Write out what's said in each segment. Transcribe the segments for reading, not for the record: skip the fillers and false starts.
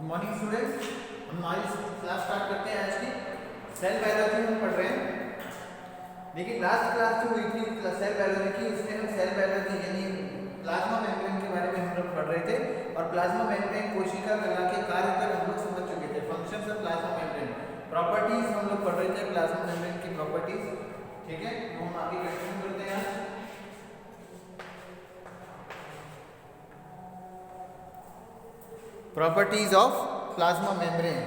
Morning students, हम हमारी class start करते हैं। आज की सेल बायोलॉजी हम पढ़ रहे हैं। देखिए लास्ट क्लास जो हुई थी सेल बायोलॉजी की, उसमें हम सेल बायोलॉजी यानी प्लाज्मा मेम्ब्रेन के बारे में हम लोग पढ़ रहे थे और प्लाज्मा मेम्ब्रेन कोशिका कला के कार्य तक हम लोग समझ चुके थे। Functions of plasma membrane, properties हम लोग पढ़ रहे थे प्लाज्मा मेम्ब्रेन की प्रॉपर्टीज। ठीक है, तो हम आगे कंटिन्यू करते हैं। Properties of plasma membrane.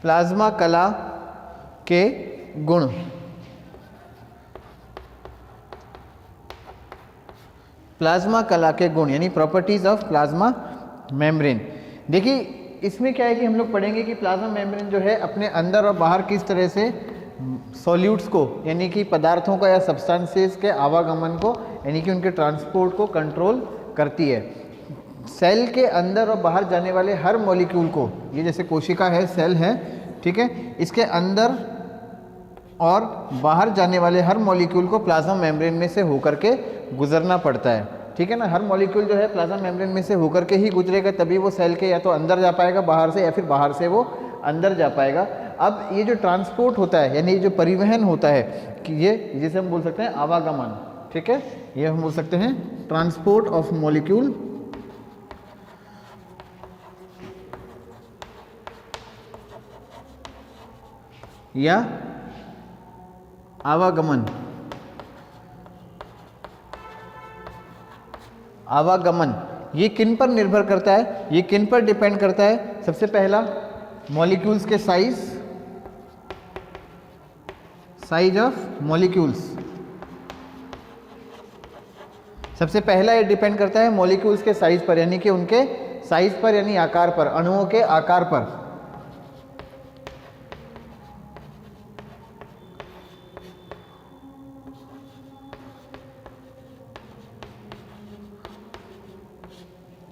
Plasma कला के गुण। प्लाज्मा कला के गुण यानी प्रॉपर्टीज ऑफ प्लाज्मा मेम्ब्रेन। देखिए इसमें क्या है कि हम लोग पढ़ेंगे कि प्लाज्मा मेम्ब्रेन जो है अपने अंदर और बाहर किस तरह से सॉल्यूट्स को यानी कि पदार्थों का या सब्सटेंसेस के आवागमन को यानी कि उनके ट्रांसपोर्ट को कंट्रोल करती है। सेल के अंदर और बाहर जाने वाले हर मॉलिक्यूल को, ये जैसे कोशिका है, सेल है, ठीक है, इसके अंदर और बाहर जाने वाले हर मॉलिक्यूल को प्लाज्मा मेम्ब्रेन में से होकर के गुजरना पड़ता है। ठीक है ना, हर मॉलिक्यूल जो है प्लाज्मा मेम्ब्रेन में से होकर के ही गुजरेगा, तभी वो सेल के या तो अंदर जा पाएगा बाहर से, या फिर बाहर से वो अंदर जा पाएगा। अब ये जो ट्रांसपोर्ट होता है यानी जो परिवहन होता है कि ये जिसे हम बोल सकते हैं आवागमन, ठीक है, ये हम बोल सकते हैं ट्रांसपोर्ट ऑफ मॉलिक्यूल या आवागमन। आवागमन ये किन पर निर्भर करता है, ये किन पर डिपेंड करता है? सबसे पहला मॉलिक्यूल्स के साइज ऑफ मॉलिक्यूल्स। सबसे पहला ये डिपेंड करता है मॉलिक्यूल्स के साइज पर यानी कि उनके साइज पर यानी आकार पर, अणुओं के आकार पर।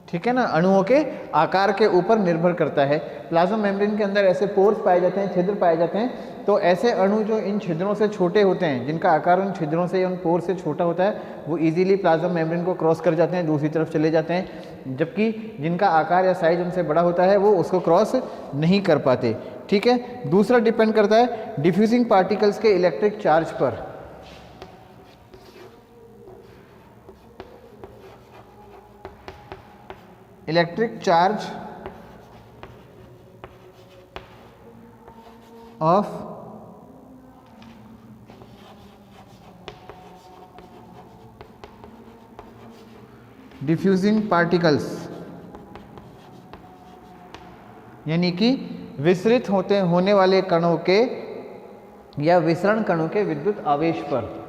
ठीक है ना, अणुओं के आकार के ऊपर निर्भर करता है। प्लाज्मा मेम्ब्रेन के अंदर ऐसे पोर्स पाए जाते हैं, छिद्र पाए जाते हैं, तो ऐसे अणु जो इन छिद्रों से छोटे होते हैं, जिनका आकार उन छिद्रों से या उन पोर से छोटा होता है, वो इजीली प्लाज्मा मेम्ब्रेन को क्रॉस कर जाते हैं, दूसरी तरफ चले जाते हैं, जबकि जिनका आकार या साइज उनसे बड़ा होता है वो उसको क्रॉस नहीं कर पाते। ठीक है, दूसरा डिपेंड करता है डिफ्यूजिंग पार्टिकल्स के इलेक्ट्रिक चार्ज पर। Electric charge of diffusing particles यानी कि विसरित होने वाले कणों के या विसरण कणों के विद्युत आवेश पर।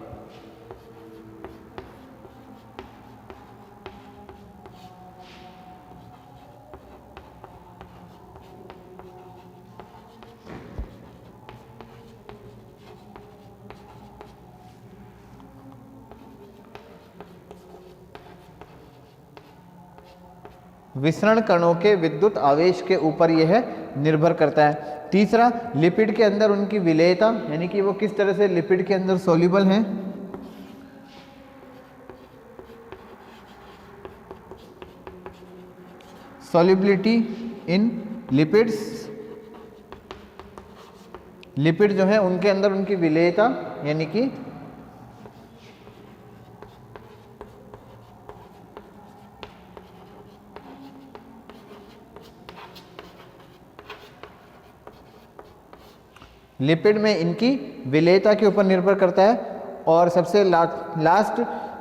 विसरण कणों के विद्युत आवेश के ऊपर यह निर्भर करता है। तीसरा, लिपिड के अंदर उनकी विलेयता यानी कि वो किस तरह से लिपिड के अंदर सॉल्युबल हैं। सॉल्युबिलिटी इन लिपिड्स, लिपिड जो है उनके अंदर उनकी विलेयता यानी कि लिपिड में इनकी विलेयता के ऊपर निर्भर करता है। और सबसे लास्ट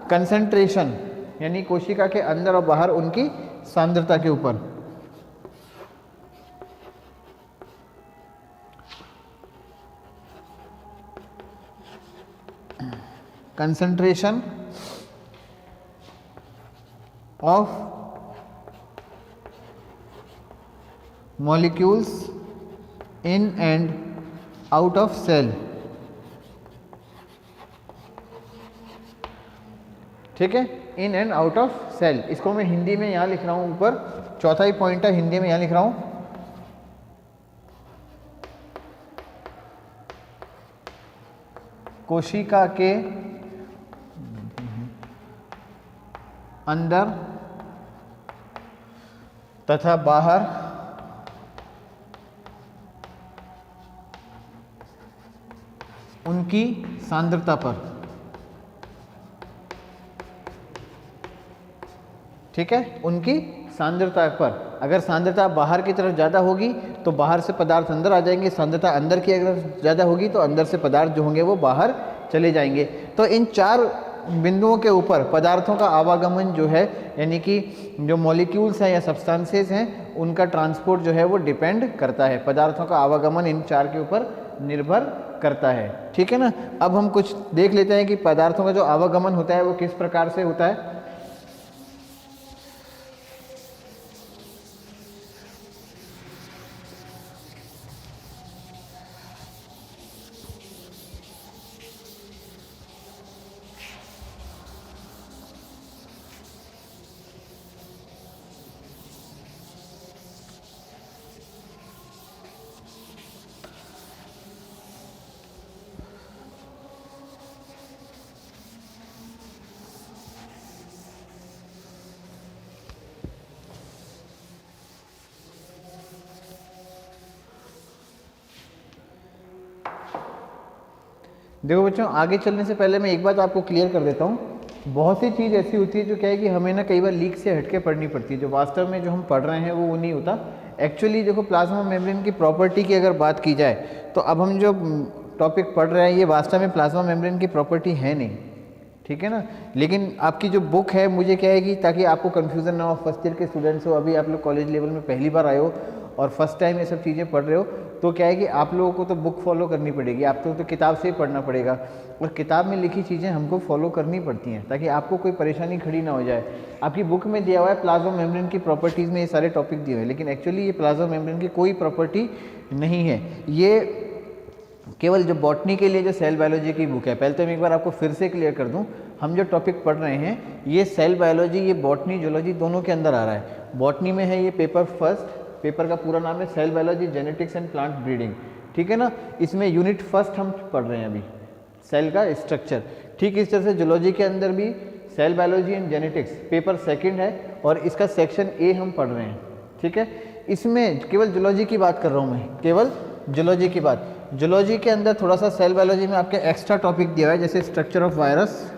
कंसंट्रेशन यानी कोशिका के अंदर और बाहर उनकी सांद्रता के ऊपर। concentration of molecules in and out of cell। ठीक है, in and out of cell. इसको मैं हिंदी में यहाँ लिख रहा हूँ, ऊपर चौथा ही पॉइंट है, हिंदी में यहाँ लिख रहा हूँ। कोशिका के अंदर तथा बाहर उनकी सांद्रता पर। ठीक है, उनकी सांद्रता पर। अगर सांद्रता बाहर की तरफ ज़्यादा होगी तो बाहर से पदार्थ अंदर आ जाएंगे, सांद्रता अंदर की अगर ज़्यादा होगी तो अंदर से पदार्थ जो होंगे वो बाहर चले जाएंगे। तो इन चार बिंदुओं के ऊपर पदार्थों का आवागमन जो है, यानी कि जो मॉलिक्यूल्स हैं या सब्सटेंसेस हैं, उनका ट्रांसपोर्ट जो है वो डिपेंड करता है। पदार्थों का आवागमन इन चार के ऊपर निर्भर करता है। ठीक है ना। अब हम कुछ देख लेते हैं कि पदार्थों का जो आवागमन होता है वो किस प्रकार से होता है। देखो बच्चों, आगे चलने से पहले मैं एक बात आपको क्लियर कर देता हूँ। बहुत सी चीज़ ऐसी होती है जो क्या है कि हमें ना कई बार लीक से हटके पढ़नी पड़ती है, जो वास्तव में जो हम पढ़ रहे हैं वो नहीं होता। एक्चुअली देखो, प्लाज्मा मेम्ब्रेन की प्रॉपर्टी की अगर बात की जाए तो अब हम जो टॉपिक पढ़ रहे हैं ये वास्तव में प्लाज्मा मेम्ब्रेन की प्रॉपर्टी है नहीं। ठीक है ना। लेकिन आपकी जो बुक है, मुझे क्या है कि ताकि आपको कन्फ्यूज़न ना हो, फर्स्ट ईयर के स्टूडेंट्स हो, अभी आप लोग कॉलेज लेवल में पहली बार आए हो और फर्स्ट टाइम ये सब चीज़ें पढ़ रहे हो, तो क्या है कि आप लोगों को तो बुक फॉलो करनी पड़ेगी, आपको तो किताब से ही पढ़ना पड़ेगा और किताब में लिखी चीज़ें हमको फॉलो करनी पड़ती हैं ताकि आपको कोई परेशानी खड़ी ना हो जाए। आपकी बुक में दिया हुआ है प्लाज्मा मेम्ब्रेन की प्रॉपर्टीज़ में ये सारे टॉपिक दिए हुए हैं, लेकिन एक्चुअली ये प्लाज्मा मेम्ब्रेन की कोई प्रॉपर्टी नहीं है। ये केवल जो बॉटनी के लिए जो सेल बायोलॉजी की बुक है। पहले तो मैं एक बार आपको फिर से क्लियर कर दूं, हम जो टॉपिक पढ़ रहे हैं ये सेल बायोलॉजी, ये बॉटनी जूलॉजी दोनों के अंदर आ रहा है। बॉटनी में है ये पेपर फर्स्ट, पेपर का पूरा नाम है cell biology genetics and plant breeding. ठीक है ना। इसमें यूनिट फर्स्ट हम पढ़ रहे हैं अभी, सेल का स्ट्रक्चर। ठीक इस तरह से जूलॉजी के अंदर भी cell biology and genetics paper second है और इसका सेक्शन ए हम पढ़ रहे हैं। ठीक है। इसमें केवल जूलॉजी की बात कर रहा हूँ मैं, केवल जूलॉजी की बात। जूलॉजी के अंदर थोड़ा सा सेल बायोलॉजी में आपके एक्स्ट्रा टॉपिक दिया है, जैसे स्ट्रक्चर ऑफ वायरस।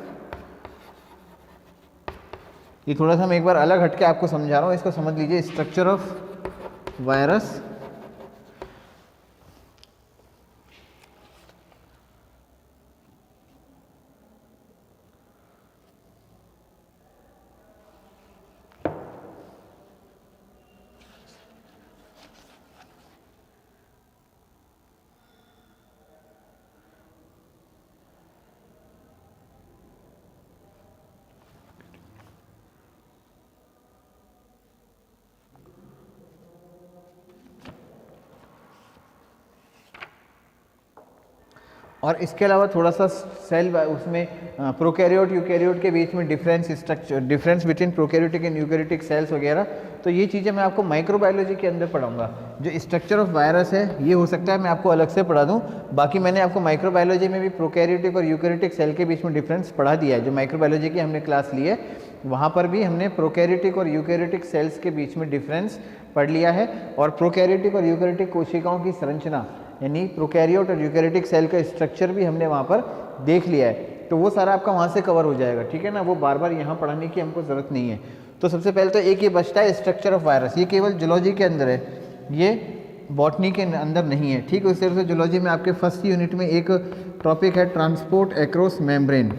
ये थोड़ा सा मैं एक बार अलग हटके आपको समझा रहा हूँ, इसको समझ लीजिए। स्ट्रक्चर ऑफ वायरस, और इसके अलावा थोड़ा सा सेल उसमें प्रोकैरियोट यूकैरियोट के बीच में difference, structure, difference between prokaryotic and eukaryotic cells वगैरह। तो ये चीज़ें मैं आपको माइक्रोबायोलॉजी के अंदर पढ़ाऊंगा। जो स्ट्रक्चर ऑफ वायरस है ये हो सकता है मैं आपको अलग से पढ़ा दूं, बाकी मैंने आपको माइक्रोबायोलॉजी में भी प्रोकैरियोटिक और यूकैरियोटिक सेल के बीच में डिफरेंस पढ़ा दिया है। जो माइक्रोबायोलॉजी की हमने क्लास ली है वहाँ पर भी हमने प्रोकैरियोटिक और यूकैरियोटिक सेल्स के बीच में डिफरेंस पढ़ लिया है। और प्रोकैरियोटिक और यूकैरियोटिक कोशिकाओं की संरचना, यानी प्रोकैरियोट और यूकैरियोटिक सेल का स्ट्रक्चर भी हमने वहाँ पर देख लिया है। तो वो सारा आपका वहाँ से कवर हो जाएगा। ठीक है ना। वो बार बार यहाँ पढ़ाने की हमको ज़रूरत नहीं है। तो सबसे पहले तो एक ये बचता है स्ट्रक्चर ऑफ वायरस, ये केवल जूलॉजी के अंदर है, ये बॉटनी के अंदर नहीं है। ठीक है। उस तरह से जूलॉजी में आपके फर्स्ट यूनिट में एक टॉपिक है transport across membrane.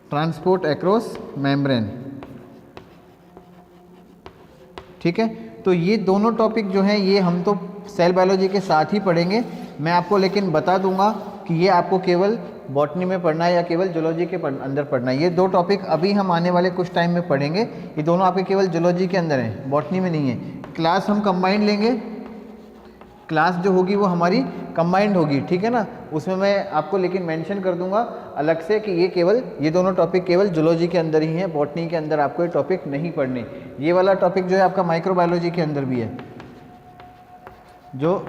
Transport across membrane. ठीक है। तो ये दोनों टॉपिक जो हैं ये हम तो सेल बायोलॉजी के साथ ही पढ़ेंगे, मैं आपको लेकिन बता दूंगा कि ये आपको केवल बॉटनी में पढ़ना है या केवल जूलॉजी के अंदर पढ़ना है। ये दो टॉपिक अभी हम आने वाले कुछ टाइम में पढ़ेंगे, ये दोनों आपके केवल जूलॉजी के अंदर हैं, बॉटनी में नहीं है। क्लास हम कंबाइंड लेंगे, क्लास जो होगी वो हमारी कंबाइंड होगी, ठीक है ना। उसमें मैं आपको लेकिन मेंशन कर दूंगा अलग से कि ये दोनों टॉपिक केवल जूलॉजी के अंदर ही हैं, बॉटनी के अंदर आपको ये टॉपिक नहीं पढ़ने। ये वाला टॉपिक जो है आपका माइक्रोबायोलॉजी के अंदर भी है, जो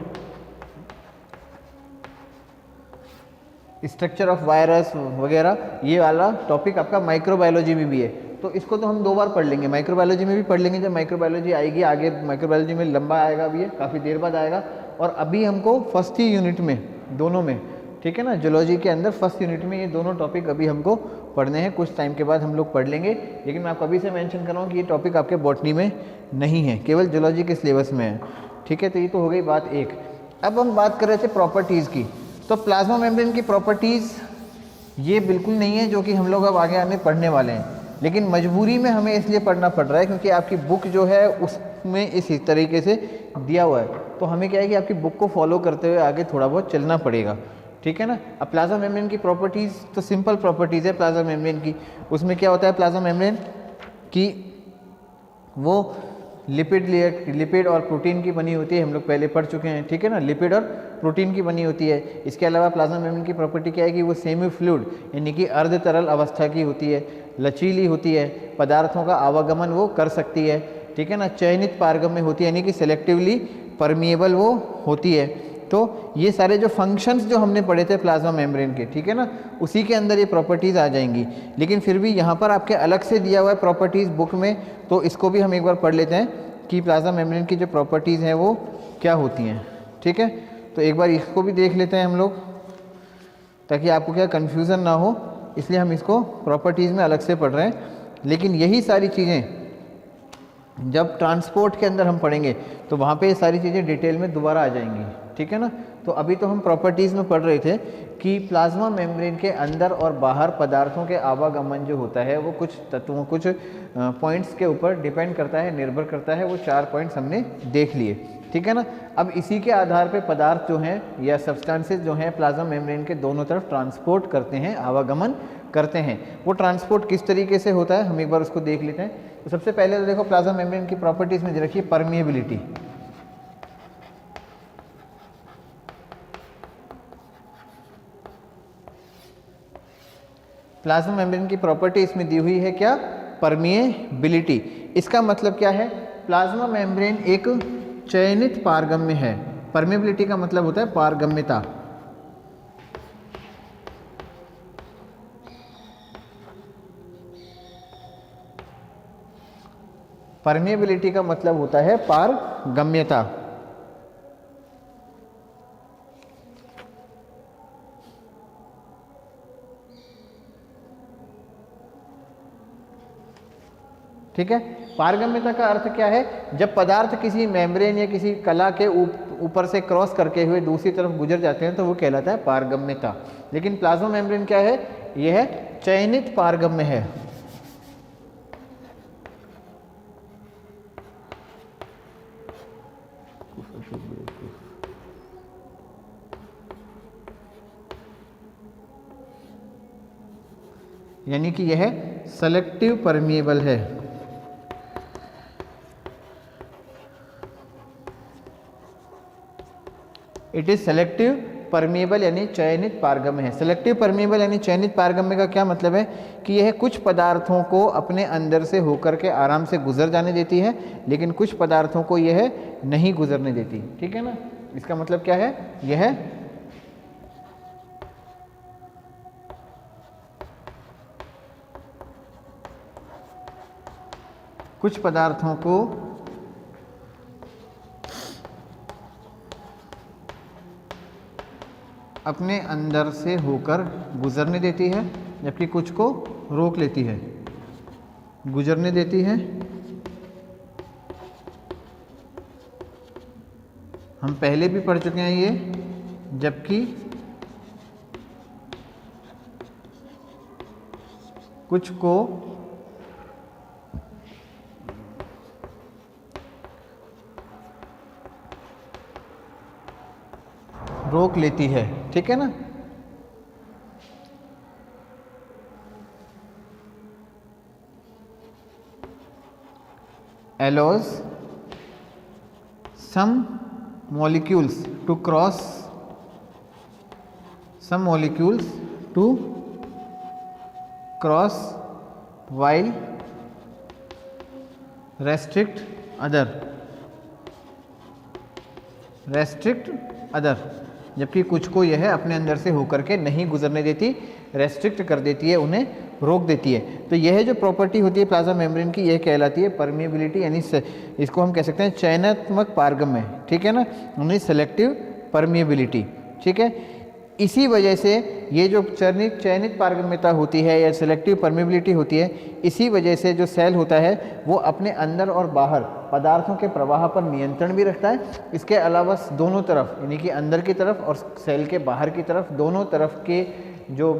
स्ट्रक्चर ऑफ वायरस वगैरह, ये वाला टॉपिक आपका माइक्रोबायोलॉजी में भी है। तो इसको तो हम 2 बार पढ़ लेंगे, माइक्रोबायोलॉजी में भी पढ़ लेंगे जब माइक्रोबायोलॉजी आएगी आगे। माइक्रोबायोलॉजी में लंबा आएगा अभी, ये काफ़ी देर बाद आएगा। और अभी हमको फर्स्ट ही यूनिट में, दोनों में, ठीक है ना, जूलॉजी के अंदर फर्स्ट यूनिट में ये दोनों टॉपिक अभी हमको पढ़ने हैं। कुछ टाइम के बाद हम लोग पढ़ लेंगे, लेकिन मैं आपको अभी से मेंशन कर रहा हूँ कि ये टॉपिक आपके बॉटनी में नहीं है, केवल जूलॉजी के सिलेबस में है, ठीक है। तो ये तो हो गई बात एक। अब हम बात कर रहे थे प्रॉपर्टीज़ की। तो प्लाज्मा मेम्ब्रेन की प्रॉपर्टीज़ ये बिल्कुल नहीं है जो कि हम लोग अब आगे आने पढ़ने वाले हैं, लेकिन मजबूरी में हमें इसलिए पढ़ना पड़ रहा है क्योंकि आपकी बुक जो है उसमें इस तरीके से दिया हुआ है। तो हमें क्या है कि आपकी बुक को फॉलो करते हुए आगे थोड़ा बहुत चलना पड़ेगा, ठीक है ना। अब प्लाज्मा मेम्ब्रेन की प्रॉपर्टीज़ तो सिंपल प्रॉपर्टीज़ है प्लाज्मा मेम्ब्रेन की। उसमें क्या होता है प्लाज्मा मेम्ब्रेन की, वो लिपिड और प्रोटीन की बनी होती है, हम लोग पहले पढ़ चुके हैं, ठीक है ना। लिपिड और प्रोटीन की बनी होती है। इसके अलावा प्लाज्मा मेम्ब्रेन की प्रॉपर्टी क्या है कि वो सेमी फ्लूइड यानी कि अर्ध तरल अवस्था की होती है, लचीली होती है, पदार्थों का आवागमन वो कर सकती है, ठीक है ना। चयनित पारगम्य होती है यानी कि सेलेक्टिवली परमिएबल वो होती है। तो ये सारे जो फंक्शंस जो हमने पढ़े थे प्लाज्मा मेम्ब्रेन के, ठीक है ना, उसी के अंदर ये प्रॉपर्टीज़ आ जाएंगी। लेकिन फिर भी यहाँ पर आपके अलग से दिया हुआ है प्रॉपर्टीज़ बुक में, तो इसको भी हम एक बार पढ़ लेते हैं कि प्लाज्मा मेम्ब्रेन की जो प्रॉपर्टीज़ हैं वो क्या होती हैं, ठीक है। तो एक बार इसको भी देख लेते हैं हम लोग, ताकि आपको क्या कन्फ्यूज़न ना हो, इसलिए हम इसको प्रॉपर्टीज़ में अलग से पढ़ रहे हैं। लेकिन यही सारी चीज़ें जब ट्रांसपोर्ट के अंदर हम पढ़ेंगे तो वहाँ पे ये सारी चीज़ें डिटेल में दोबारा आ जाएंगी, ठीक है ना। तो अभी तो हम प्रॉपर्टीज़ में पढ़ रहे थे कि प्लाज्मा मेम्ब्रेन के अंदर और बाहर पदार्थों के आवागमन जो होता है वो कुछ तत्वों, कुछ पॉइंट्स के ऊपर डिपेंड करता है, निर्भर करता है। वो 4 पॉइंट्स हमने देख लिए, ठीक है ना। अब इसी के आधार पे पदार्थ जो हैं या सब्सटेंसेस जो हैं प्लाज्मा मेम्ब्रेन के दोनों तरफ ट्रांसपोर्ट करते हैं, आवागमन करते हैं। वो ट्रांसपोर्ट किस तरीके से होता है हम एक बार उसको देख लेते हैं। तो सबसे पहले तो देखो प्लाज्मा मेम्ब्रेन की प्रॉपर्टीज़ में रखिए परमिएबिलिटी। प्लाज्मा मेम्ब्रेन की प्रॉपर्टी इसमें दी हुई है क्या, परमिएबिलिटी। इसका मतलब क्या है, प्लाज्मा मेम्ब्रेन एक चयनित पारगम्य है। परमिएबिलिटी का मतलब होता है पारगम्यता। परमिएबिलिटी का मतलब होता है पारगम्यता। ठीक है, पारगम्यता का अर्थ क्या है, जब पदार्थ किसी मेम्ब्रेन या किसी कला के ऊपर से क्रॉस करके हुए दूसरी तरफ गुजर जाते हैं तो वो कहलाता है पारगम्यता। लेकिन प्लाज्मा मेम्ब्रेन क्या है, यह चयनित पारगम्य है। यानी कि यह सेलेक्टिव परमिएबल है। इट इज सेलेक्टिव परमिएबल यानी चयनित पारगम्य है। सेलेक्टिव परमिएबल यानी चयनित पारगम्य का क्या मतलब है कि यह कुछ पदार्थों को अपने अंदर से होकर के आराम से गुजर जाने देती है, लेकिन कुछ पदार्थों को यह नहीं गुजरने देती, ठीक है ना। इसका मतलब क्या है, यह कुछ पदार्थों को अपने अंदर से होकर गुजरने देती है, जबकि कुछ को रोक लेती है, गुजरने देती है। हम पहले भी पढ़ चुके हैं ये, जबकि कुछ को रोक लेती है, ठीक है ना। allows some molecules to cross while restrict other, जबकि कुछ को यह अपने अंदर से होकर के नहीं गुजरने देती, रेस्ट्रिक्ट कर देती है, उन्हें रोक देती है। तो यह जो प्रॉपर्टी होती है प्लाज्मा मेम्ब्रेन की, यह कहलाती है परमिएबिलिटी, यानी इसको हम कह सकते हैं चयनात्मक पारगम्य, ठीक है ना, यानी सेलेक्टिव परमिएबिलिटी, ठीक है। इसी वजह से ये जो चयनित पारगम्यता होती है या सेलेक्टिव परमिएबिलिटी होती है, इसी वजह से जो सेल होता है वो अपने अंदर और बाहर पदार्थों के प्रवाह पर नियंत्रण भी रखता है। इसके अलावा दोनों तरफ, यानी कि अंदर की तरफ और सेल के बाहर की तरफ, दोनों तरफ के जो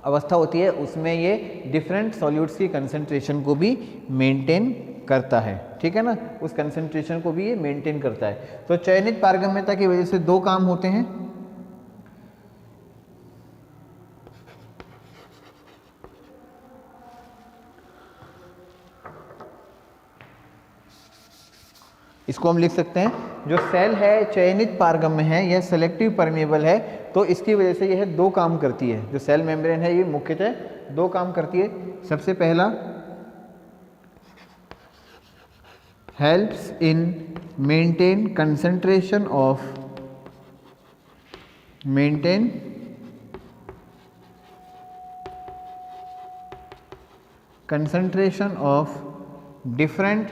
अवस्था होती है उसमें ये डिफरेंट सॉल्यूट्स की कंसंट्रेशन को भी मेंटेन करता है, ठीक है ना, उस कंसंट्रेशन को भी ये मेंटेन करता है। तो चयनित पारगम्यता की वजह से दो काम होते हैं, इसको हम लिख सकते हैं, जो सेल है चयनित पारगम्य है, यह सेलेक्टिव परमिएबल है, तो इसकी वजह से यह दो काम करती है। जो सेल मेम्ब्रेन है ये मुख्यतः दो काम करती है। सबसे पहला, helps in maintain concentration of different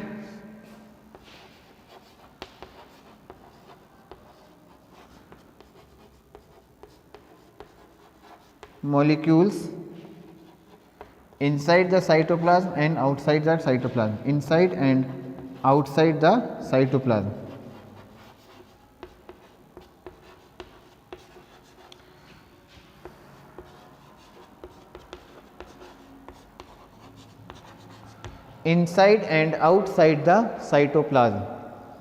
molecules inside the cytoplasm and outside the cytoplasm, inside and outside the cytoplasm. Inside and outside the cytoplasm,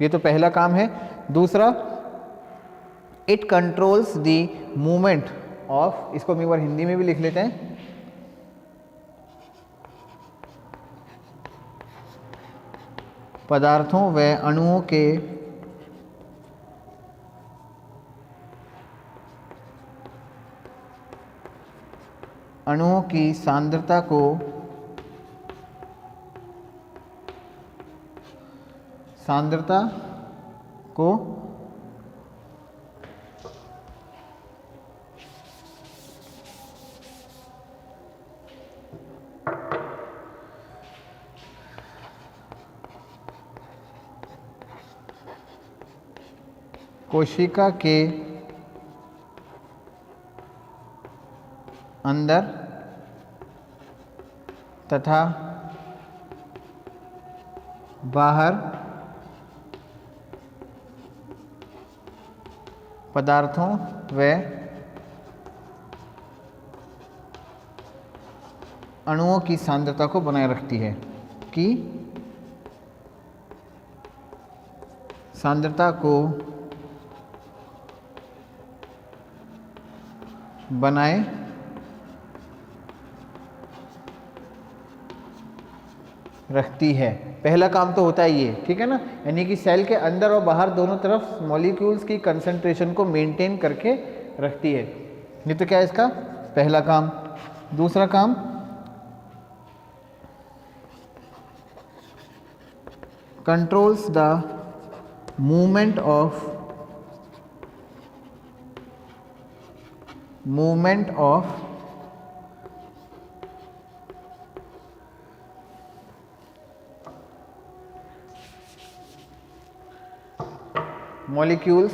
ये तो पहला काम है। दूसरा, it controls the movement of, इसको हम एक बार हिंदी में भी लिख लेते हैं, पदार्थों व अणुओं की सांद्रता को कोशिका के अंदर तथा बाहर पदार्थों व अणुओं की सांद्रता को बनाए रखती है, कि सांद्रता को बनाए रखती है। पहला काम तो होता है ये, ठीक है ना, यानी कि सेल के अंदर और बाहर दोनों तरफ मॉलिक्यूल्स की कंसंट्रेशन को मेंटेन करके रखती है। ये तो क्या है इसका पहला काम। दूसरा काम, controls the movement of molecules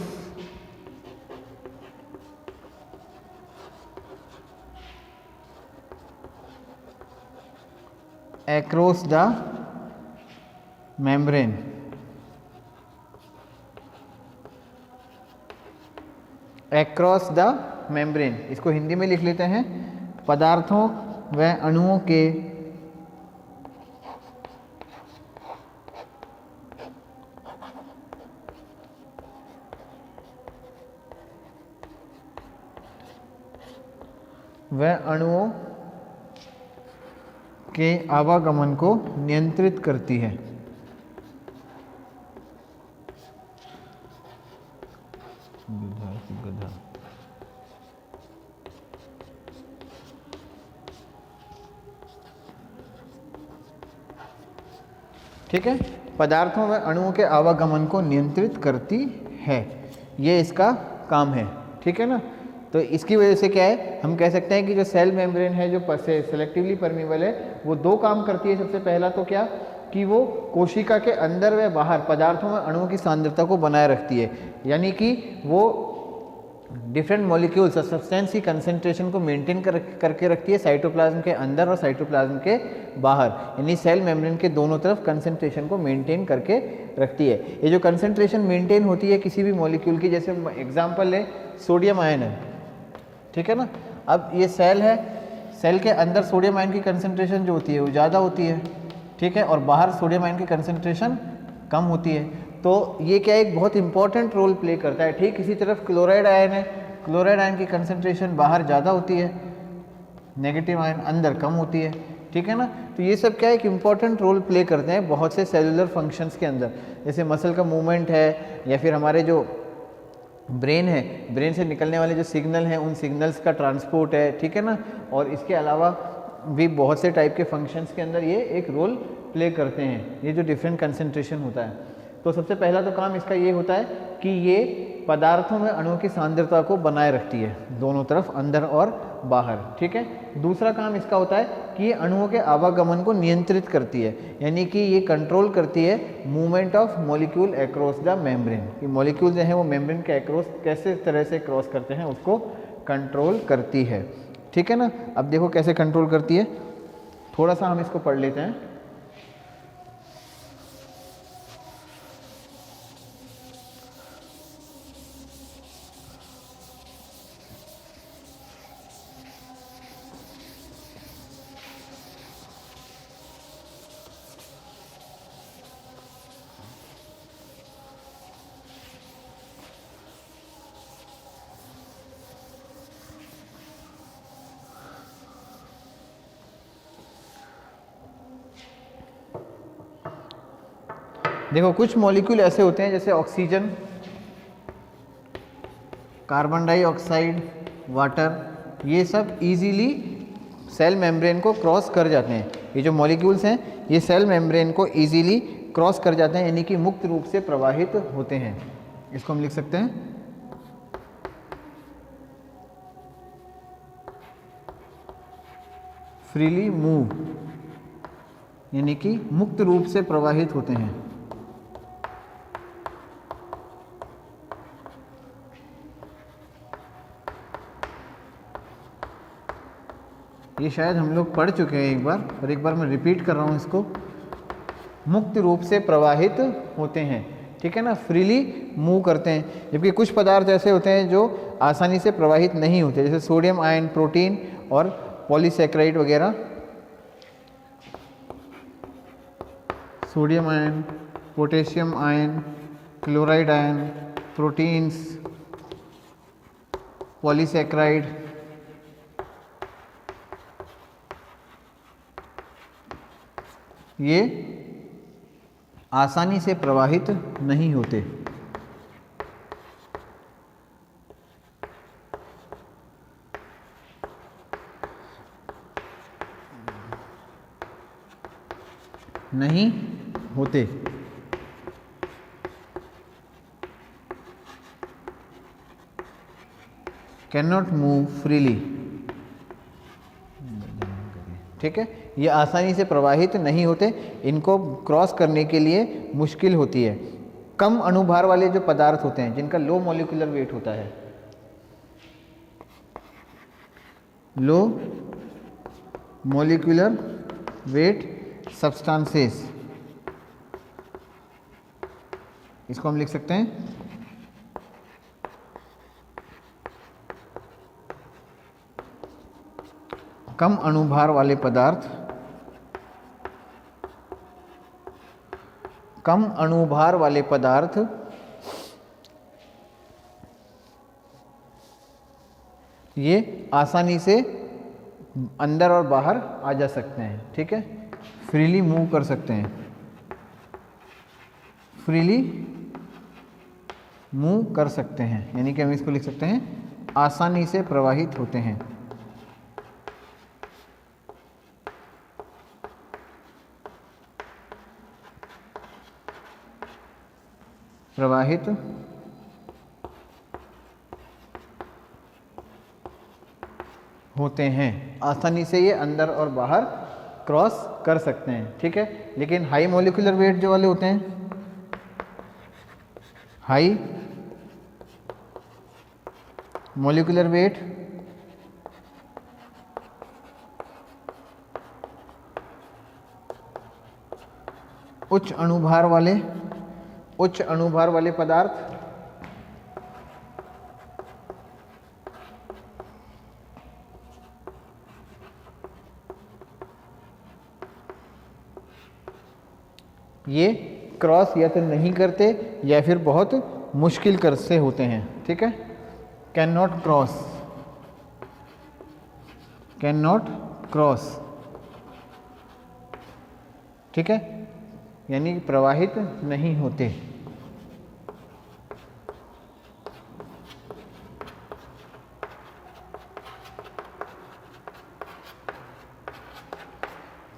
across the membrane, across the membrane, इसको हिंदी में लिख लेते हैं, पदार्थों व अणुओं के वह अणुओं के आवागमन को नियंत्रित करती है। ठीक है, पदार्थों व अणुओं के आवागमन को नियंत्रित करती है, ये इसका काम है। ठीक है ना, तो इसकी वजह से क्या है, हम कह सकते हैं कि जो सेल मेम्ब्रेन है जो सेलेक्टिवली परमीबल है, वो दो काम करती है। सबसे पहला तो क्या कि वो कोशिका के अंदर व बाहर पदार्थों में अणुओं की सांद्रता को बनाए रखती है, यानी कि वो डिफरेंट मॉलिक्यूल्स और सब्सटेंस की कंसंट्रेशन को मेंटेन करके रखती है साइटोप्लाज्म के अंदर और साइटोप्लाज्म के बाहर, यानी सेल मेम्ब्रेन के दोनों तरफ कंसंट्रेशन को मेंटेन करके रखती है। ये जो कंसंट्रेशन मेंटेन होती है किसी भी मॉलिक्यूल की, जैसे एग्जांपल ले सोडियम आयन है, ठीक है ना। अब ये सेल है, सेल के अंदर सोडियम आयन की कंसंट्रेशन जो होती है वो ज़्यादा होती है, ठीक है, और बाहर सोडियम आयन की कंसंट्रेशन कम होती है। तो ये क्या एक बहुत इंपॉर्टेंट रोल प्ले करता है। ठीक इसी तरफ क्लोराइड आयन है, क्लोराइड आयन की कंसंट्रेशन बाहर ज़्यादा होती है, नेगेटिव आयन अंदर कम होती है, ठीक है ना। तो ये सब क्या एक इंपॉर्टेंट रोल प्ले करते हैं बहुत से सेलुलर फंक्शंस के अंदर, जैसे मसल का मूवमेंट है, या फिर हमारे जो ब्रेन है, ब्रेन से निकलने वाले जो सिग्नल हैं उन सिग्नल्स का ट्रांसपोर्ट है, ठीक है ना। और इसके अलावा भी बहुत से टाइप के फंक्शंस के अंदर ये एक रोल प्ले करते हैं, ये जो डिफरेंट कंसंट्रेशन होता है। तो सबसे पहला तो काम इसका ये होता है कि ये पदार्थों में अणुओं की सांद्रता को बनाए रखती है दोनों तरफ, अंदर और बाहर, ठीक है। दूसरा काम इसका होता है कि ये अणुओं के आवागमन को नियंत्रित करती है, यानी कि ये कंट्रोल करती है movement of molecule across the membrane, कि मॉलिक्यूल जो हैं वो मेम्ब्रेन के अक्रॉस कैसे तरह से क्रॉस करते हैं उसको कंट्रोल करती है, ठीक है ना। अब देखो कैसे कंट्रोल करती है, थोड़ा सा हम इसको पढ़ लेते हैं। देखो कुछ मॉलिक्यूल ऐसे होते हैं जैसे ऑक्सीजन, कार्बन डाइऑक्साइड, वाटर, ये सब इजीली सेल मेम्ब्रेन को क्रॉस कर जाते हैं। ये जो मॉलिक्यूल्स हैं ये सेल मेम्ब्रेन को इजीली क्रॉस कर जाते हैं, यानी कि मुक्त रूप से प्रवाहित होते हैं। इसको हम लिख सकते हैं फ्रीली मूव, यानी कि मुक्त रूप से प्रवाहित होते हैं। ये शायद हम लोग पढ़ चुके हैं एक बार, और एक बार मैं रिपीट कर रहा हूँ इसको, मुक्त रूप से प्रवाहित होते हैं, ठीक है ना, फ्रीली मूव करते हैं। जबकि कुछ पदार्थ ऐसे होते हैं जो आसानी से प्रवाहित नहीं होते, जैसे सोडियम आयन, प्रोटीन और पॉलीसैकेराइड वगैरह। Sodium ion, potassium ion, chloride ion, proteins, polysaccharide, ये आसानी से प्रवाहित नहीं होते। नहीं होते। कैन नॉट मूव फ्रीली, ठीक है, ये आसानी से प्रवाहित नहीं होते, इनको क्रॉस करने के लिए मुश्किल होती है। कम अणुभार वाले जो पदार्थ होते हैं जिनका लो मॉलिक्यूलर वेट होता है, लो मॉलिक्यूलर वेट सब्सटेंसेस, इसको हम लिख सकते हैं कम अणुभार वाले पदार्थ, कम अणुभार वाले पदार्थ ये आसानी से अंदर और बाहर आ जा सकते हैं, ठीक है, फ्रीली मूव कर सकते हैं, फ्रीली मूव कर सकते हैं, यानी कि हम इसको लिख सकते हैं आसानी से प्रवाहित होते हैं। प्रवाहित होते हैं, आसानी से ये अंदर और बाहर क्रॉस कर सकते हैं, ठीक है। लेकिन हाई मॉलिक्यूलर वेट जो वाले होते हैं, हाई मॉलिक्यूलर वेट उच्च अणुभार वाले पदार्थ ये क्रॉस या तो नहीं करते या फिर बहुत मुश्किल कर से होते हैं, ठीक है। कैन नॉट क्रॉस, ठीक है, यानी प्रवाहित नहीं होते।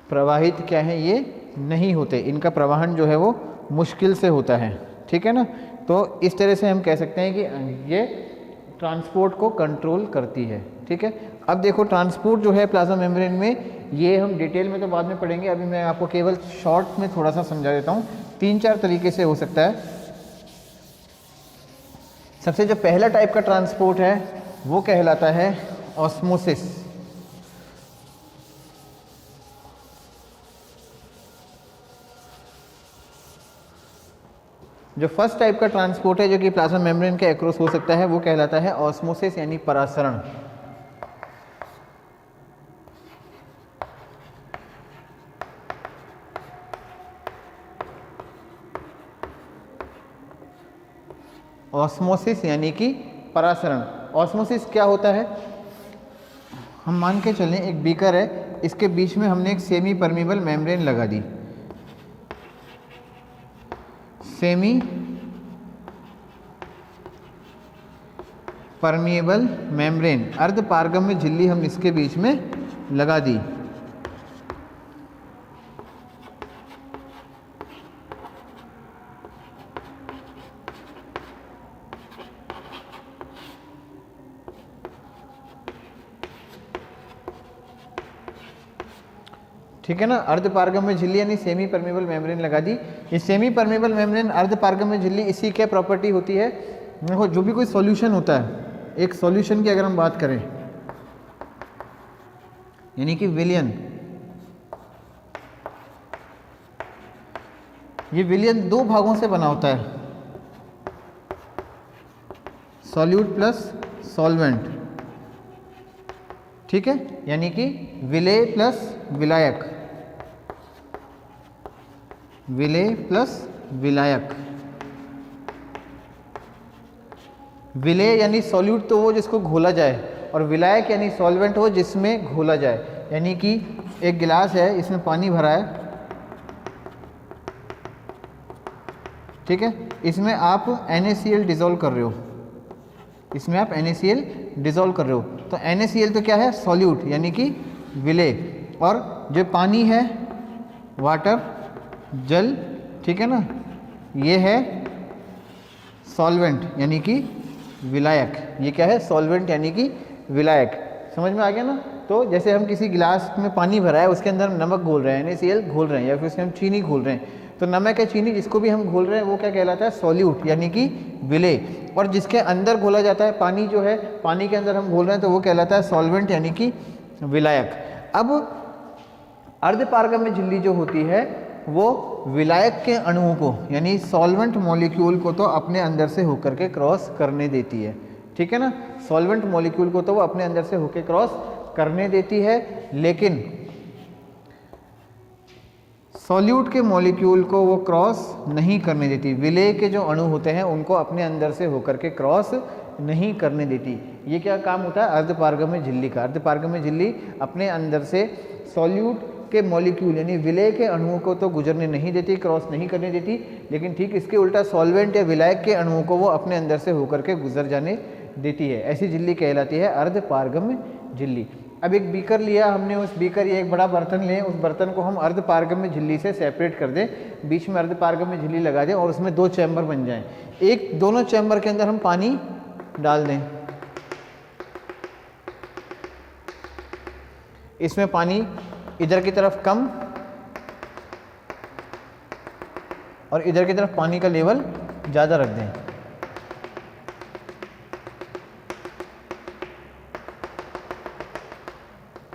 प्रवाहित क्या है, ये नहीं होते, इनका प्रवाहन जो है वो मुश्किल से होता है, ठीक है ना। तो इस तरह से हम कह सकते हैं कि ये ट्रांसपोर्ट को कंट्रोल करती है, ठीक है। अब देखो ट्रांसपोर्ट जो है प्लाज्मा मेम्ब्रेन में, ये हम डिटेल में तो बाद में पढ़ेंगे, अभी मैं आपको केवल शॉर्ट में थोड़ा सा समझा देता हूँ। 3-4 तरीके से हो सकता है। सबसे जो पहला टाइप का ट्रांसपोर्ट है वो कहलाता है ऑस्मोसिस। जो फर्स्ट टाइप का ट्रांसपोर्ट है जो कि प्लाज्मा मेम्ब्रेन के अक्रॉस हो सकता है वो कहलाता है ऑस्मोसिस यानी परासरण। ऑस्मोसिस यानी कि परासरण। ऑस्मोसिस क्या होता है, हम मान के चलें एक बीकर है, इसके बीच में हमने एक सेमी परमीबल मेम्ब्रेन लगा दी। सेमी परमिएबल मेम्ब्रेन, अर्ध पारगम्य झिल्ली हम इसके बीच में लगा दी। ठीक है ना, अर्ध पारगम्य झिल्ली यानी सेमी परमेबल मेम्ब्रेन लगा दी। ये सेमी परमेबल मेम्ब्रेन अर्ध पारगम्य झिल्ली, इसी क्या प्रॉपर्टी होती है, देखो जो भी कोई सॉल्यूशन होता है, एक सॉल्यूशन की अगर हम बात करें यानी कि विलयन, ये विलयन 2 भागों से बना होता है, सॉल्यूट प्लस सॉल्वेंट, ठीक है, यानी कि विलेय प्लस विलायक, विलेय प्लस विलायक। विलेय यानी सॉल्यूट तो वो जिसको घोला जाए, और विलायक यानी सॉल्वेंट हो जिसमें घोला जाए। यानी कि एक गिलास है, इसमें पानी भरा है, ठीक है, इसमें आप NaCl डिजोल्व कर रहे हो, इसमें आप NaCl डिजोल्व कर रहे हो, तो NaCl तो क्या है, सॉल्यूट यानी कि विलेय, और जो पानी है वाटर, जल, ठीक है ना, ये है सॉल्वेंट यानी कि विलायक। ये क्या है, सॉल्वेंट यानी कि विलायक। समझ में आ गया ना। तो जैसे हम किसी गिलास में पानी भरा है, उसके अंदर हम नमक घोल रहे हैं, NaCl घोल रहे हैं, या फिर उसमें हम चीनी घोल रहे हैं, तो नमक या चीनी जिसको भी हम घोल रहे हैं वो क्या कहलाता है, सॉल्यूट यानी कि विलेय। और जिसके अंदर घोला जाता है, पानी जो है, पानी के अंदर हम घोल रहे हैं, तो वो कहलाता है सॉल्वेंट यानी कि विलायक। अब अर्धपारगम्य झिल्ली जो होती है वो विलायक के अणुओं को यानी सॉल्वेंट मॉलिक्यूल को तो अपने अंदर से होकर के क्रॉस करने देती है, ठीक है ना, सॉल्वेंट मॉलिक्यूल को तो वो अपने अंदर से होकर क्रॉस करने देती है, लेकिन सॉल्यूट के मॉलिक्यूल को वो क्रॉस नहीं करने देती। विलेय के जो अणु होते हैं उनको अपने अंदर से होकर के क्रॉस नहीं करने देती। ये क्या काम होता है अर्धपारगम्य झिल्ली का। अर्धपारगम्य झिल्ली अपने अंदर से सॉल्यूट के मॉलिक्यूल यानी विलय के अणुओं को तो गुजरने नहीं देती, क्रॉस नहीं करने देती, लेकिन ठीक इसके उल्टा सॉल्वेंट या विलायक के अणुओं को वो अपने अंदर से होकर के गुजर जाने देती है। ऐसी झिल्ली कहलाती है अर्धपारगम्य झिल्ली। अब एक बीकर लिया हमने, उस बीकर या एक बड़ा बर्तन लें, उस बर्तन को हम अर्धपारगम्य झिल्ली से सेपरेट कर दें, बीच में अर्धपारगम्य झिल्ली लगा दें और उसमें 2 चैम्बर बन जाएं। दोनों चैम्बर के अंदर हम पानी डाल दें। इसमें पानी इधर की तरफ कम और इधर की तरफ पानी का लेवल ज़्यादा रख दें।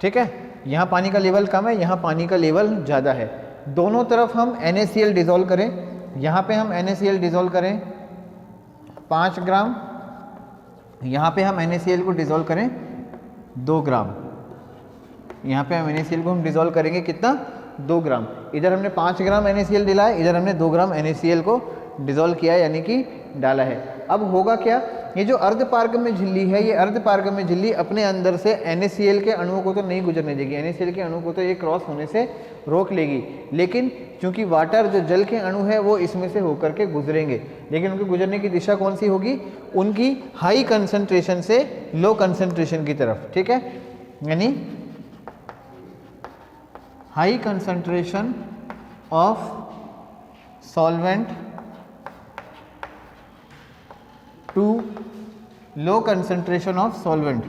ठीक है, यहाँ पानी का लेवल कम है, यहाँ पानी का लेवल ज़्यादा है। दोनों तरफ हम NaCl डिज़ोल्व करें। यहाँ पे हम NaCl डिज़ोल्व करें 5 ग्राम, यहाँ पे हम NaCl को डिज़ोल्व करें 2 ग्राम। यहाँ पे हम NaCl को हम डिज़ोल्व करेंगे कितना 2 ग्राम। इधर हमने 5 ग्राम NaCl डाला है, इधर हमने 2 ग्राम NaCl को डिज़ोल्व किया यानी कि डाला है। अब होगा क्या, ये जो अर्धपारगम्य झिल्ली है, ये अर्धपारगम्य झिल्ली अपने अंदर से NaCl के अणुओं को तो नहीं गुजरने देगी, NaCl के अणु को तो ये क्रॉस होने से रोक लेगी, लेकिन चूंकि वाटर जो जल के अणु है वो इसमें से होकर के गुजरेंगे, लेकिन उनके गुजरने की दिशा कौन सी होगी, उनकी हाई कंसंट्रेशन से लो कंसंट्रेशन की तरफ। ठीक है, यानी high concentration of solvent to low concentration of solvent.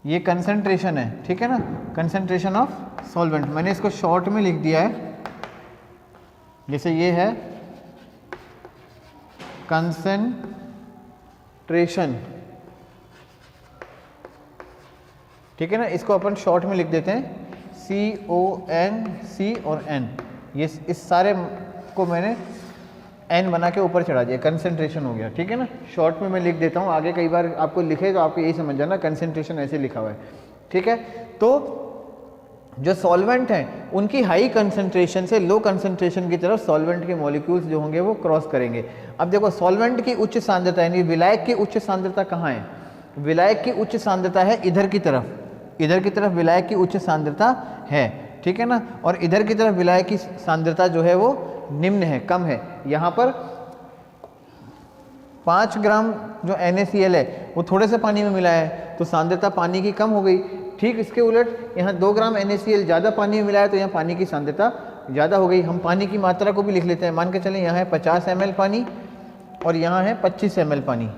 ये कंसंट्रेशन है, ठीक है ना, कंसंट्रेशन ऑफ सॉल्वेंट। मैंने इसको शॉर्ट में लिख दिया है, जैसे ये है कंसंट्रेशन, ठीक है ना। इसको अपन शॉर्ट में लिख देते हैं CONC और N। ये इस सारे को मैंने N बना के ऊपर चढ़ा दिया, कंसंट्रेशन हो गया। ठीक है ना, शॉर्ट में मैं लिख देता हूँ, आगे कई बार आपको लिखे तो आपको यही समझ जाना कंसंट्रेशन ऐसे लिखा हुआ है। ठीक है, तो जो सॉल्वेंट हैं उनकी हाई कंसंट्रेशन से लो कंसंट्रेशन की तरफ सॉल्वेंट के मॉलिक्यूल्स जो होंगे वो क्रॉस करेंगे। अब देखो सॉल्वेंट की उच्च सांद्रता यानी विलायक की उच्च सांद्रता कहाँ है, विलायक की उच्च सांद्रता है इधर की तरफ, इधर की तरफ विलायक की उच्च सांद्रता है। ठीक है ना, और इधर की तरफ विलायक की सांद्रता जो है वो निम्न है, कम है। यहाँ पर 5 ग्राम जो NaCl है वो थोड़े से पानी में मिला है तो सांद्रता पानी की कम हो गई। ठीक इसके उलट यहाँ 2 ग्राम NaCl ज़्यादा पानी में मिला है तो यहाँ पानी की सांद्रता ज़्यादा हो गई। हम पानी की मात्रा को भी लिख लेते हैं, मान के चलें यहाँ है 50 ml पानी और यहाँ है 25 ml पानी।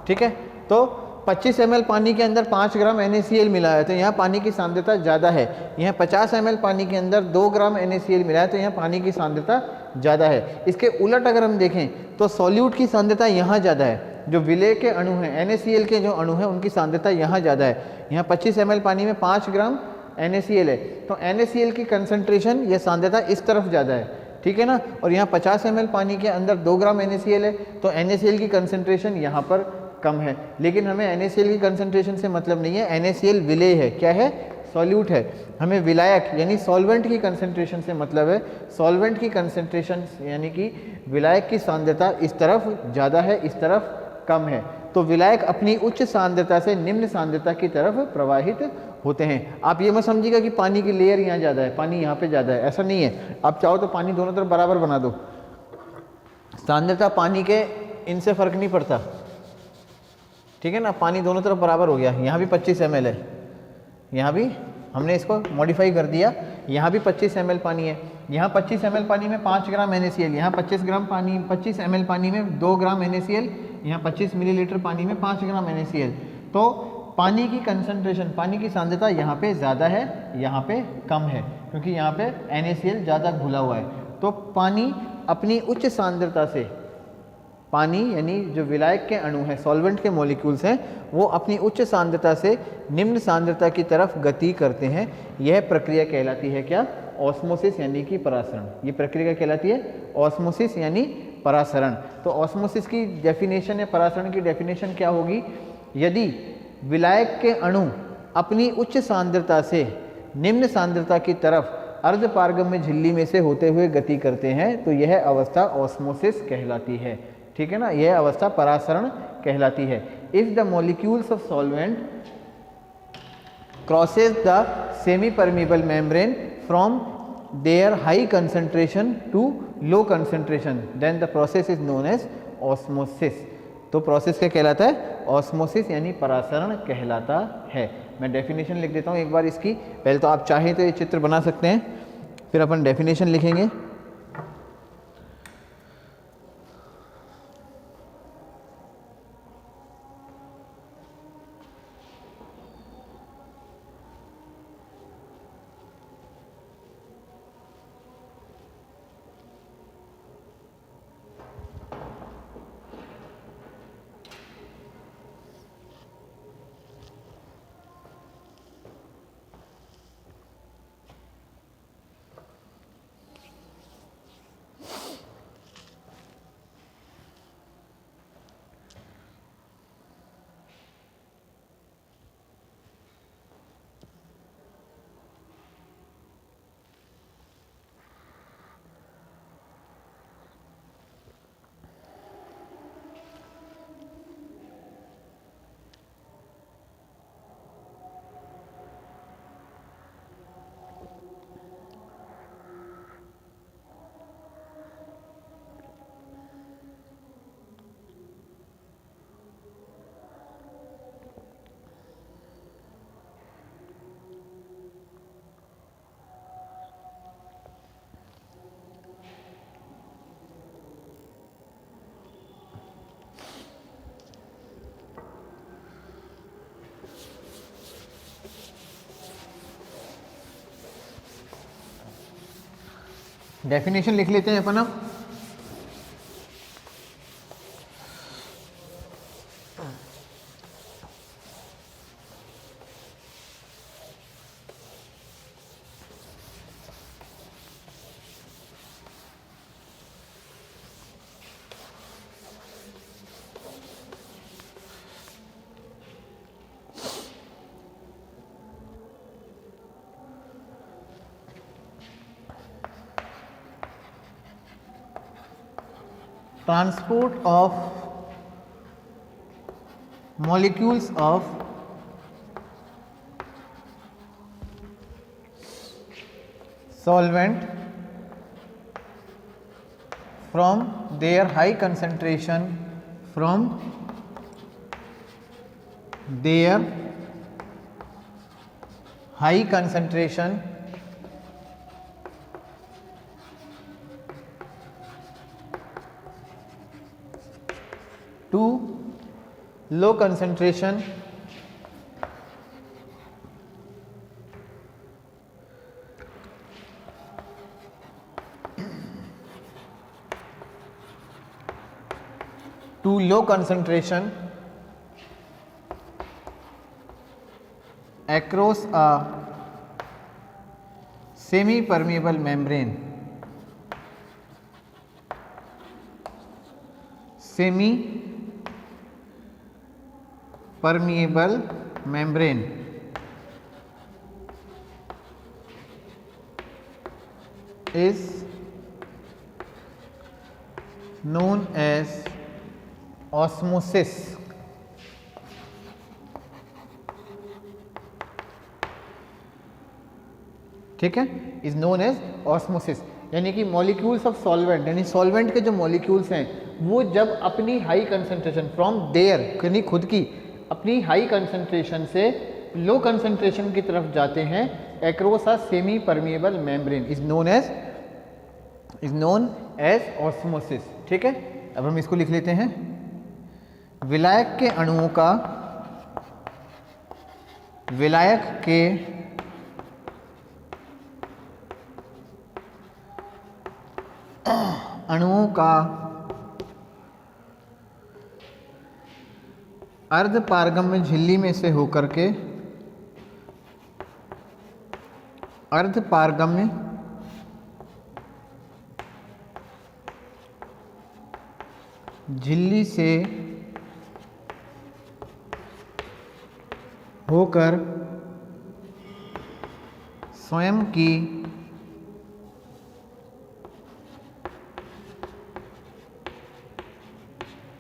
ठीक है, तो 25 ml पानी के अंदर 5 ग्राम NaCl मिला है तो यहाँ पानी की सांद्रता ज़्यादा है। यहाँ 50 ml पानी के अंदर 2 ग्राम NaCl मिला है तो यहाँ पानी की सांद्रता ज़्यादा है। इसके उलट अगर हम देखें तो सॉल्यूट की सांद्रता यहाँ ज़्यादा है, जो विलय के अणु हैं NaCl के जो अणु हैं उनकी सांद्रता यहाँ ज़्यादा है। यहाँ 25 ml पानी में 5 ग्राम NaCl है तो NaCl की कंसंट्रेशन या सांद्रता इस तरफ ज़्यादा है। ठीक है ना, और यहाँ 50 ml पानी के अंदर 2 ग्राम NaCl है तो NaCl की कंसंट्रेशन यहाँ पर कम है। लेकिन हमें NaCl की कंसंट्रेशन से मतलब नहीं है, NaCl विलेय है, क्या है, सॉल्यूट है। हमें विलायक यानी सॉल्वेंट की कंसंट्रेशन से मतलब है, सॉल्वेंट की कंसंट्रेशन यानी कि विलायक की सांद्रता इस तरफ ज़्यादा है, इस तरफ कम है। तो विलायक अपनी उच्च सांद्रता से निम्न सांद्रता की तरफ प्रवाहित होते हैं। आप ये मत समझिएगा कि पानी की लेयर यहाँ ज़्यादा है, पानी यहाँ पे ज़्यादा है, ऐसा नहीं है। आप चाहो तो पानी दोनों तरफ बराबर बना दो, सांद्रता पानी के इनसे फर्क नहीं पड़ता। ठीक है ना, पानी दोनों तरफ बराबर हो गया। यहाँ भी 25 ml है, यहाँ भी हमने इसको मॉडिफाई कर दिया, यहाँ भी 25 ml पानी है। यहाँ 25 ml पानी में 5 ग्राम NaCl, यहाँ 25 ml पानी में 2 ग्राम NaCl, यहाँ 25 मिलीलीटर पानी में 5 ग्राम NaCl। तो पानी की कंसंट्रेशन, पानी की सांद्रता यहाँ पे ज़्यादा है, यहाँ पे कम है, क्योंकि यहाँ पे NaCl ज़्यादा घुला हुआ है। तो पानी अपनी उच्च सांद्रता से, पानी यानी जो विलायक के अणु हैं, सॉल्वेंट के मॉलिक्यूल्स हैं, वो अपनी उच्च सांद्रता से निम्न सांद्रता की तरफ गति करते हैं। यह प्रक्रिया कहलाती है क्या, ऑस्मोसिस यानी कि परासरण। ये प्रक्रिया क्या कहलाती है, ऑस्मोसिस यानी परासरण। तो ऑस्मोसिस की डेफिनेशन या परासरण की डेफिनेशन क्या होगी, यदि विलायक के अणु अपनी उच्च सांद्रता से निम्न सांद्रता की तरफ अर्धपारगम्य झिल्ली में से होते हुए गति करते हैं तो यह अवस्था ऑस्मोसिस कहलाती है। ठीक है ना, यह अवस्था परासरण कहलाती है। If the molecules of solvent crosses the semi permeable membrane from their high concentration to low concentration then the process is known as osmosis. तो प्रोसेस क्या कहलाता है? ऑस्मोसिस यानी परासरण कहलाता है। मैं डेफिनेशन लिख देता हूँ एक बार इसकी। पहले तो आप चाहें तो ये चित्र बना सकते हैं, फिर अपन डेफिनेशन लिखेंगे। डेफिनेशन लिख लेते हैं अपन अब। Transport of molecules of solvent from their high concentration to low concentration across a semi permeable membrane is known as osmosis। ठीक है, इज नोन एज ऑस्मोसिस। यानी कि मॉलिक्यूल्स ऑफ सॉल्वेंट, यानी सॉल्वेंट के जो मॉलिक्यूल्स हैं वो जब अपनी हाई कंसंट्रेशन फ्रॉम देयर, यानी खुद की अपनी हाई कंसंट्रेशन से लो कंसंट्रेशन की तरफ जाते हैं across a semi permeable membrane is known as osmosis. ठीक है, अब हम इसको लिख लेते हैं। विलायक के अणुओं का अर्धपारगम्य झिल्ली में से होकर के अर्धपारगम्य झिल्ली से होकर स्वयं की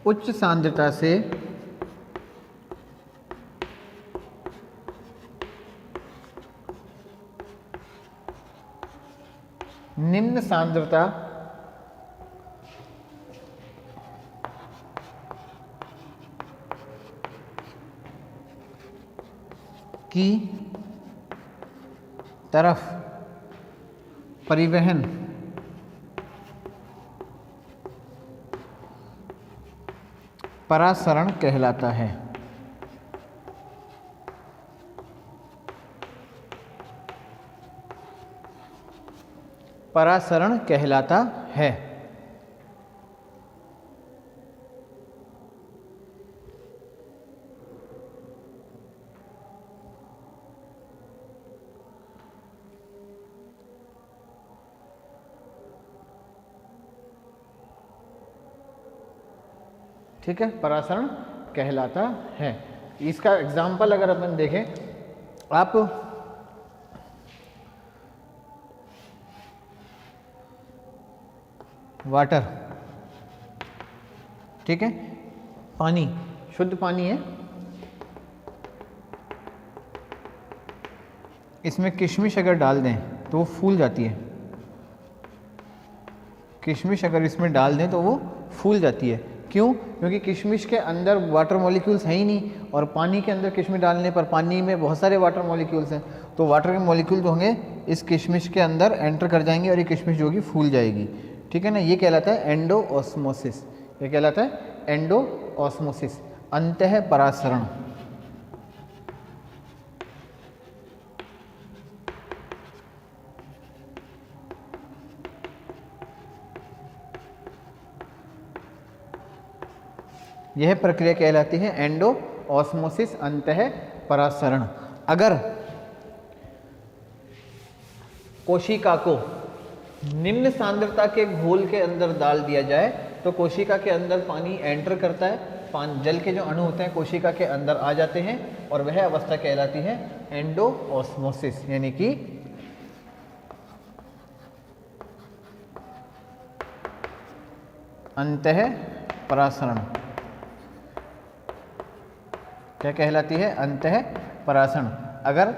उच्च सांद्रता से निम्न सांद्रता की तरफ परिवहन परासरण कहलाता है। परासरण कहलाता है। ठीक है, परासरण कहलाता है। इसका एग्जाम्पल अगर अपन देखें, आप वाटर, ठीक है, पानी, शुद्ध पानी है, इसमें किशमिश अगर डाल दें तो वो फूल जाती है। किशमिश अगर इसमें डाल दें तो वो फूल जाती है। क्यों? क्योंकि किशमिश के अंदर वाटर मॉलिक्यूल्स हैं ही नहीं, और पानी के अंदर किशमिश डालने पर पानी में बहुत सारे वाटर मॉलिक्यूल्स हैं, तो वाटर के मॉलिक्यूल जो होंगे इस किशमिश के अंदर एंटर कर जाएंगे और ये किशमिश जो होगी फूल जाएगी। ठीक है ना, ये कहलाता है एंडोऑस्मोसिस। ये कहलाता है एंडोऑस्मोसिस, अंतः परासरण। यह प्रक्रिया कहलाती है एंडोऑस्मोसिस, अंतः परासरण। अगर कोशिका को निम्न सांद्रता के घोल के अंदर डाल दिया जाए तो कोशिका के अंदर पानी एंटर करता है, जल के जो अणु होते हैं कोशिका के अंदर आ जाते हैं, और वह अवस्था कहलाती है एंडोऑस्मोसिस, यानी कि अंतः परासरण। क्या कहलाती है? अंतः परासरण। अगर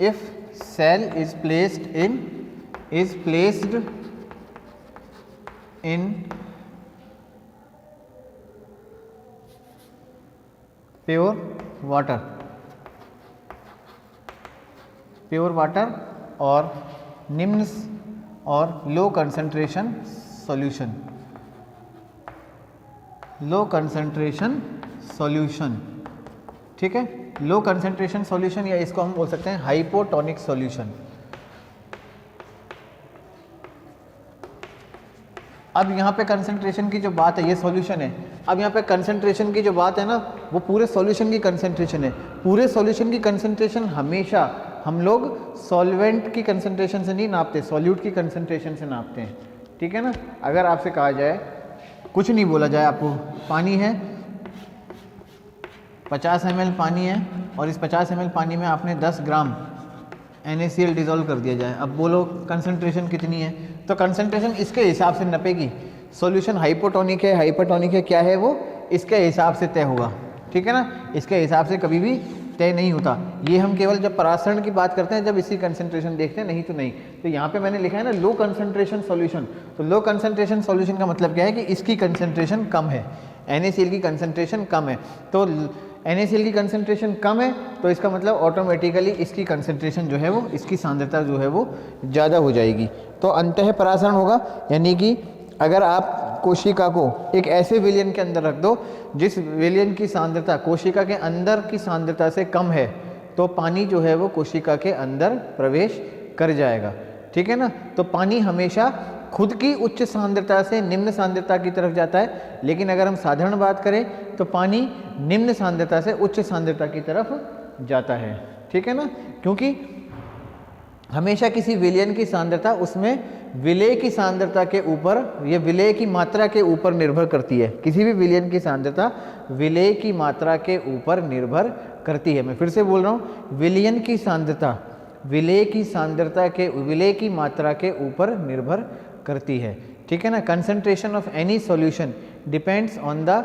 if cell is placed in pure water और निम्न और लो कंसंट्रेशन सॉल्यूशन, ठीक है, लो कंसंट्रेशन सॉल्यूशन, या इसको हम बोल सकते हैं हाइपोटोनिक सॉल्यूशन। अब यहाँ पे कंसंट्रेशन की जो बात है, ये सॉल्यूशन है। अब यहाँ पे कंसंट्रेशन की जो बात है ना, वो पूरे सॉल्यूशन की कंसंट्रेशन है। पूरे सॉल्यूशन की कंसंट्रेशन हमेशा हम लोग सॉल्वेंट की कंसंट्रेशन से नहीं नापते, सॉल्यूट की कंसंट्रेशन से नापते हैं। ठीक है ना, अगर आपसे कहा जाए, कुछ नहीं बोला जाए, आपको पानी है 50 ml पानी है, और इस 50 ml पानी में आपने 10 ग्राम NaCl डिज़ोल्व कर दिया जाए, अब बोलो कंसंट्रेशन कितनी है? तो कंसंट्रेशन इसके हिसाब से नपेगी। सॉल्यूशन हाइपोटोनिक है, हाइपरटोनिक है, क्या है वो? इसके हिसाब से तय होगा। ठीक है ना, इसके हिसाब से कभी भी तय नहीं होता। ये हम केवल जब परासरण की बात करते हैं, जब इसकी कंसंट्रेशन देखते हैं, नहीं तो नहीं। तो यहाँ पे मैंने लिखा है ना लो कंसंट्रेशन सॉल्यूशन, तो लो कंसंट्रेशन सॉल्यूशन का मतलब क्या है कि इसकी कंसंट्रेशन कम है, NaCl की कंसंट्रेशन कम है। तो NaCl की कंसंट्रेशन कम है तो इसका मतलब ऑटोमेटिकली इसकी कंसंट्रेशन जो है वो, इसकी सांद्रता जो है वो ज़्यादा हो जाएगी, तो अंतः परासरण होगा। यानी कि अगर आप कोशिका को एक ऐसे विलयन के अंदर रख दो जिस विलयन की सांद्रता कोशिका के अंदर की सांद्रता से कम है, तो पानी जो है वो कोशिका के अंदर प्रवेश कर जाएगा। ठीक है ना, तो पानी हमेशा खुद की उच्च सांद्रता से निम्न सांद्रता की तरफ जाता है, लेकिन अगर हम साधारण बात करें तो पानी निम्न सांद्रता से उच्च सांद्रता की तरफ जाता है। ठीक है ना, क्योंकि हमेशा किसी विलयन की सांद्रता उसमें विलेय की सांद्रता के ऊपर, ये विलेय की मात्रा के ऊपर निर्भर करती है। किसी भी विलयन की सांद्रता विलेय की मात्रा के ऊपर निर्भर करती है। मैं फिर से बोल रहा हूँ, विलयन की सांद्रता विलेय की सांद्रता के, विलेय की मात्रा के ऊपर निर्भर करती है। ठीक है ना, concentration of any solution depends on the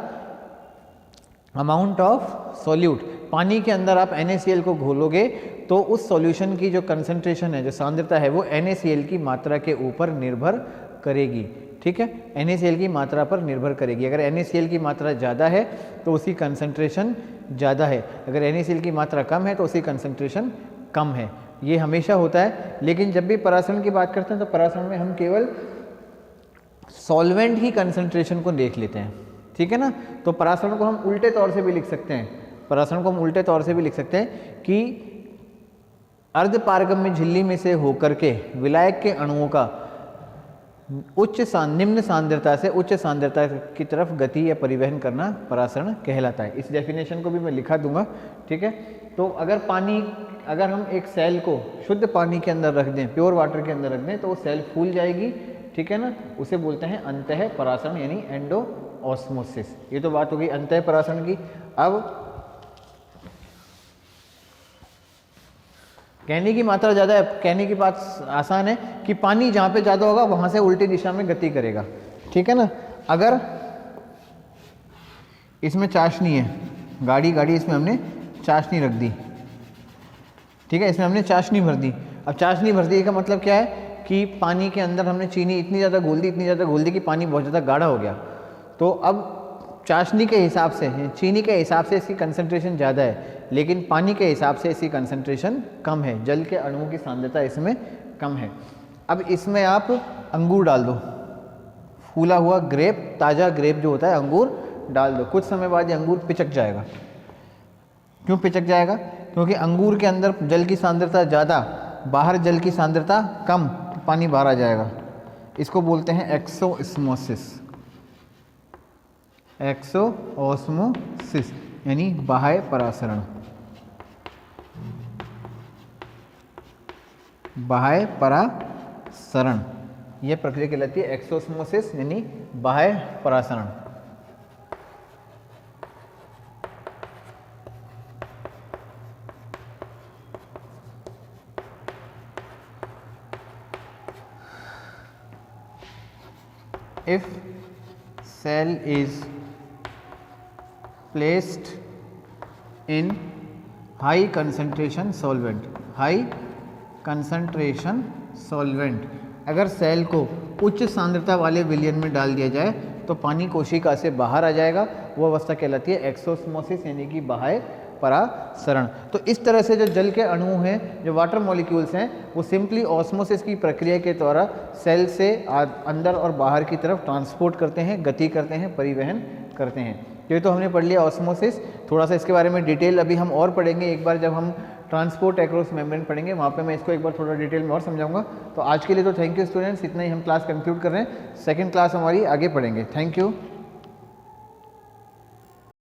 amount of solute. पानी के अंदर आप NaCl को घोलोगे तो उस सॉल्यूशन की जो कंसंट्रेशन है, जो सांद्रता है, वो NaCl की मात्रा के ऊपर निर्भर करेगी। ठीक है, NaCl की मात्रा पर निर्भर करेगी। अगर NaCl की मात्रा ज़्यादा है तो उसकी कंसंट्रेशन ज़्यादा है, अगर NaCl की मात्रा कम है तो उसकी कंसंट्रेशन कम है। ये हमेशा होता है। लेकिन जब भी परासरण की बात करते हैं तो परासरण में हम केवल सॉल्वेंट ही कंसंट्रेशन को देख लेते हैं। ठीक है ना, तो परासरण को हम उल्टे तौर से भी लिख सकते हैं, परासरण को हम उल्टे तौर से भी लिख सकते हैं कि अर्धपारगम्य झिल्ली में से होकर के विलायक के अणुओं का निम्न सांद्रता से उच्च सांद्रता की तरफ गति या परिवहन करना परासरण कहलाता है। इस डेफिनेशन को भी मैं लिखा दूंगा। ठीक है, तो अगर हम एक सेल को शुद्ध पानी के अंदर रख दें, प्योर वाटर के अंदर रख दें, तो वो सेल फूल जाएगी। ठीक है ना, उसे बोलते हैं अंतः परासरण यानी एंडो ऑस्मोसिस। ये तो बात होगी अंतः परासरण की। अब कहने की मात्रा ज़्यादा है, कहने की बात आसान है कि पानी जहाँ पे ज़्यादा होगा वहाँ से उल्टी दिशा में गति करेगा। ठीक है ना, अगर इसमें चाशनी है, गाड़ी इसमें हमने चाशनी रख दी। ठीक है, इसमें हमने चाशनी भर दी। अब चाशनी भर दी का मतलब क्या है कि पानी के अंदर हमने चीनी इतनी ज़्यादा घोल दी कि पानी बहुत ज़्यादा गाढ़ा हो गया। तो अब चाशनी के हिसाब से, चीनी के हिसाब से इसकी कंसंट्रेशन ज़्यादा है, लेकिन पानी के हिसाब से इसकी कंसंट्रेशन कम है। जल के अणुओं की सांद्रता इसमें कम है। अब इसमें आप अंगूर डाल दो, फूला हुआ ग्रेप, ताज़ा ग्रेप जो होता है, अंगूर डाल दो। कुछ समय बाद ये अंगूर पिचक जाएगा। क्यों पिचक जाएगा? क्योंकि अंगूर के अंदर जल की सांद्रता ज़्यादा, बाहर जल की सांद्रता कम, पानी बाहर आ जाएगा। इसको बोलते हैं एक्सोस्मोसिस। एक्सोस्मोसिस यानी बाह्य परासरण। बाह्य परासरण यह प्रक्रिया कहलाती है एक्सोस्मोसिस यानी बाह्य परासरण। If cell is placed in high concentration solvent, अगर सेल को उच्च सांद्रता वाले विलयन में डाल दिया जाए तो पानी कोशिका से बाहर आ जाएगा। वो अवस्था कहलाती है एक्सोस्मोसिस यानी कि बाह्य परासरण। तो इस तरह से जो जल के अणु हैं, जो वाटर मॉलिक्यूल्स हैं, वो सिंपली ऑस्मोसिस की प्रक्रिया के द्वारा सेल से अंदर और बाहर की तरफ ट्रांसपोर्ट करते हैं, गति करते हैं, परिवहन करते हैं। ये तो हमने पढ़ लिया ऑस्मोसिस। थोड़ा सा इसके बारे में डिटेल अभी हम और पढ़ेंगे एक बार, जब हम ट्रांसपोर्ट एक्रॉस मेम्ब्रेन पढ़ेंगे, वहाँ पे मैं इसको एक बार थोड़ा डिटेल में और समझाऊंगा। तो आज के लिए तो थैंक यू स्टूडेंट्स, इतना ही हम क्लास कंक्लूड कर रहे हैं। सेकंड क्लास हमारी आगे पढ़ेंगे। Thank you.